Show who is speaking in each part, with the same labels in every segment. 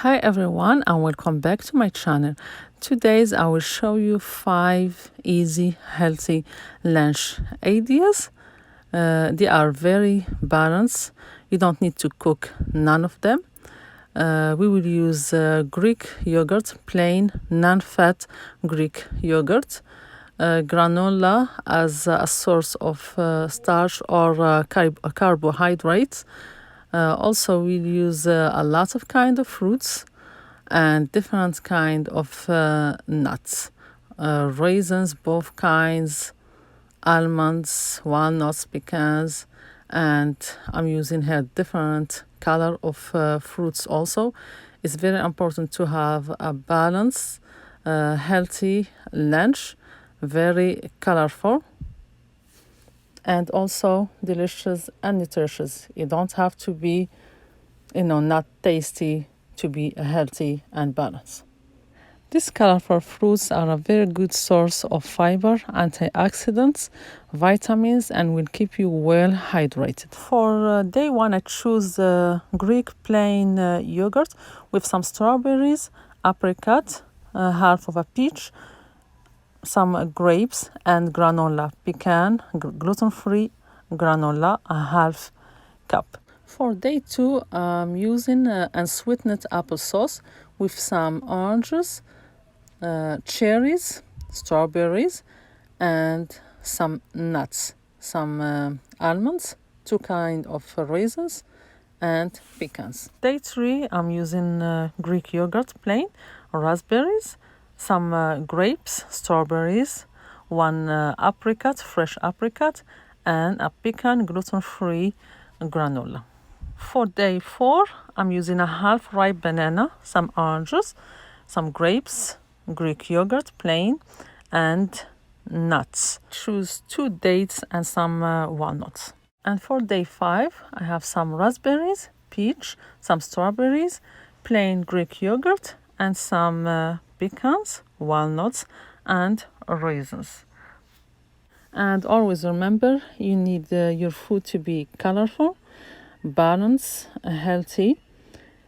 Speaker 1: Hi everyone and welcome back to my channel. Today I will show you 5 easy healthy lunch ideas. They are very balanced. You don't need to cook none of them. We will use Greek yogurt, plain non-fat Greek yogurt, granola as a source of starch or carbohydrates. Also, we'll use a lot of kind of fruits and different kind of nuts, raisins, both kinds, almonds, walnuts, pecans, and I'm using here different color of fruits also. It's very important to have a balanced, healthy lunch, very colorful and also delicious and nutritious. You don't have to be, not tasty to be healthy and balanced. These colorful fruits are a very good source of fiber, antioxidants, vitamins, and will keep you well hydrated. For day one, I choose Greek plain yogurt with some strawberries, apricot, half of a peach, some grapes, and granola, pecan, gluten-free granola, a half cup. For day two, I'm using unsweetened applesauce with some oranges, cherries, strawberries, and some nuts, some almonds, 2 kind of raisins, and pecans. Day three, I'm using Greek yogurt plain, raspberries, some grapes, strawberries, 1 apricot, fresh apricot, and a pecan gluten-free granola. For day 4, I'm using a half ripe banana, some oranges, some grapes, Greek yogurt plain, and nuts. Choose 2 dates and some walnuts. And for day 5, I have some raspberries, peach, some strawberries, plain Greek yogurt, and some pecans, walnuts, and raisins. And always remember, you need your food to be colorful, balanced, healthy.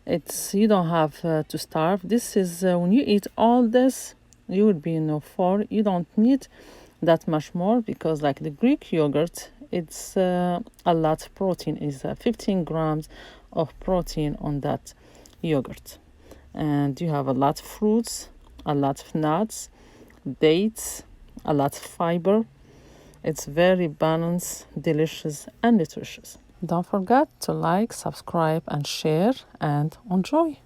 Speaker 1: You don't have to starve. This is when you eat all this, you will be full. You don't need that much more because, like the Greek yogurt, it's a lot of protein. Is 15 grams of protein on that yogurt, and you have a lot of fruits, a lot of nuts, dates, a lot of fiber. It's very balanced, delicious, and nutritious. Don't forget to like, subscribe, and share, and enjoy.